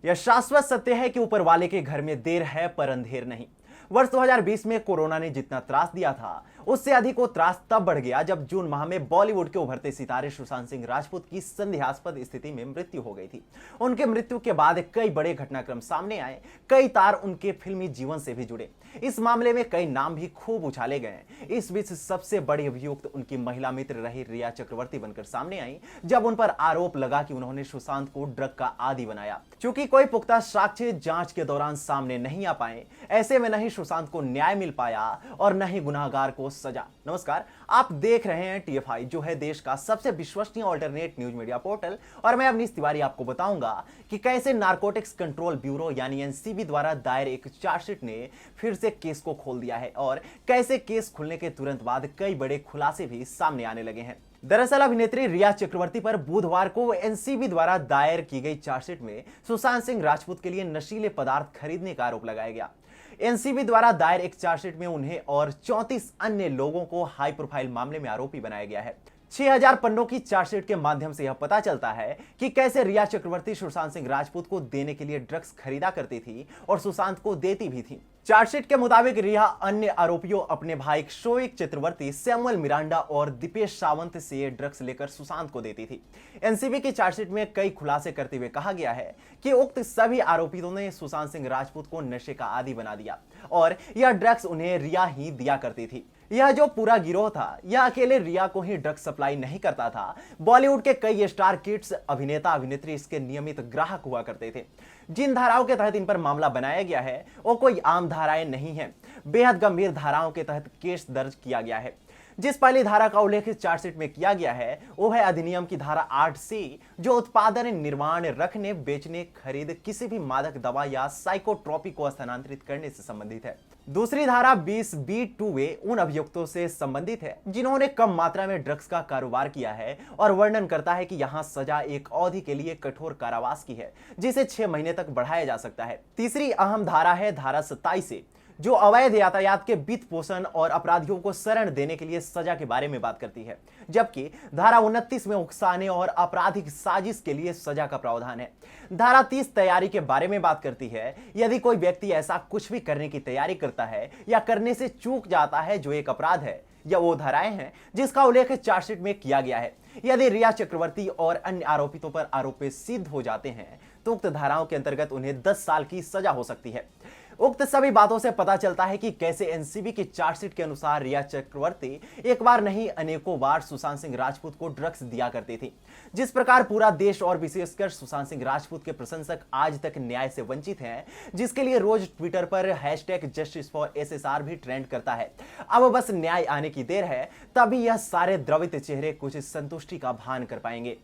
यह शाश्वत सत्य है कि ऊपर वाले के घर में देर है पर अंधेर नहीं। वर्ष 2020 में कोरोना ने जितना त्रास दिया था, उससे अधिक वो त्रास तब बढ़ गया जब जून माह में बॉलीवुड के उभरते सितारे सुशांत सिंह राजपूत की संदेहास्पद स्थिति में मृत्यु हो गई थी। उनके मृत्यु के बाद कई बड़े घटनाक्रम सामने आए, कई तार उनके फिल्मी जीवन से भी जुड़े। इस मामले में कई नाम भी खूब उछाले गए। इस बीच सबसे बड़ी अभियुक्त उनकी महिला मित्र रही रिया चक्रवर्ती बनकर सामने आई, जब उन पर आरोप लगा कि उन्होंने सुशांत को ड्रग का आदी बनाया। क्योंकि कोई पुख्ता साक्ष्य जांच के दौरान सामने नहीं आ पाए, ऐसे में नहीं सुशांत को न्याय मिल पाया और न ही गुनाहगार को सजा। नमस्कार, आप देख रहे हैं टीएफआई, जो है देश का सबसे विश्वसनीय अल्टरनेट न्यूज मीडिया पोर्टल। और मैं अवनीश तिवारी आपको बताऊंगा कि कैसे नारकोटिक्स कंट्रोल ब्यूरो यानी एनसीबी द्वारा दायर एक चार्जशीट ने फिर से केस को खोल दिया है और कैसे केस खुलने के तुरंत बाद कई बड़े खुलासे भी सामने आने लगे हैं। दरअसल अभिनेत्री रिया चक्रवर्ती पर बुधवार को एनसीबी द्वारा दायर की गई चार्जशीट में सुशांत सिंह राजपूत के लिए नशीले पदार्थ खरीदने का आरोप लगाया गया। एनसीबी द्वारा दायर एक चार्जशीट में उन्हें और 34 अन्य लोगों को हाई प्रोफाइल मामले में आरोपी बनाया गया है। 6000 पन्नों की चार्जशीट के माध्यम से यह पता चलता है कि कैसे रिया चक्रवर्ती सुशांत सिंह राजपूत को देने के लिए ड्रग्स खरीदा करती थी और सुशांत को देती भी थी। चार्जशीट के मुताबिक रिया अन्य आरोपियों अपने भाई शोएक चक्रवर्ती, सैमुअल मिरांडा और दीपेश सावंत से ड्रग्स लेकर सुशांत को देती थी। एनसीबी की चार्जशीट में कई खुलासे करते हुए कहा गया है कि उक्त सभी आरोपियों ने सुशांत सिंह राजपूत को नशे का आदी बना दिया और यह ड्रग्स उन्हें रिया ही दिया करती थी। यह जो पूरा गिरोह था, यह अकेले रिया को ही ड्रग्स सप्लाई नहीं करता था। बॉलीवुड के कई स्टार किड्स, अभिनेता अभिनेत्री इसके नियमित ग्राहक हुआ करते थे। जिन धाराओं के तहत इन पर मामला बनाया गया है वो कोई आम धाराएं नहीं है, बेहद गंभीर धाराओं के तहत केस दर्ज किया गया है। जिस पहली धारा का उल्लेख चार्जशीट में किया गया है वो है अधिनियम की धारा 8C, जो उत्पादन, निर्माण, रखने, बेचने, खरीद किसी भी मादक दवा या साइकोट्रोपिक को स्थानांतरित करने से संबंधित है। दूसरी धारा 20B2A उन अभियुक्तों से संबंधित है जिन्होंने कम मात्रा में ड्रग्स का कारोबार किया है और वर्णन करता है कि यहाँ सजा एक अवधि के लिए कठोर कारावास की है, जिसे 6 महीने तक बढ़ाया जा सकता है। तीसरी अहम धारा है धारा 27A, जो अवैध यातायात के वित्त पोषण और अपराधियों को शरण देने के लिए सजा के बारे में बात करती है, जबकि धारा 29 में उकसाने और आपराधिक साजिश के लिए सजा का प्रावधान है। धारा 30 तैयारी के बारे में बात करती है। यदि कोई व्यक्ति ऐसा कुछ भी करने की तैयारी करता है या करने से चूक जाता है जो एक अपराध है, या वो धाराएं हैं जिसका उल्लेख चार्जशीट में किया गया है। यदि रिया चक्रवर्ती और अन्य आरोपितों पर आरोप सिद्ध हो जाते हैं तो उक्त धाराओं के अंतर्गत उन्हें 10 साल की सजा हो सकती है। उक्त सभी बातों से पता चलता है कि कैसे एनसीबी की चार्जशीट के अनुसार रिया चक्रवर्ती एक बार नहीं अनेकों बार सुशांत सिंह राजपूत को ड्रग्स दिया करती थी। जिस प्रकार पूरा देश और विशेषकर सुशांत सिंह राजपूत के प्रशंसक आज तक न्याय से वंचित हैं, जिसके लिए रोज ट्विटर पर #JusticeForSSR भी ट्रेंड करता है। अब बस न्याय आने की देर है, तभी यह सारे द्रवित चेहरे कुछ संतुष्टि का भान कर पाएंगे।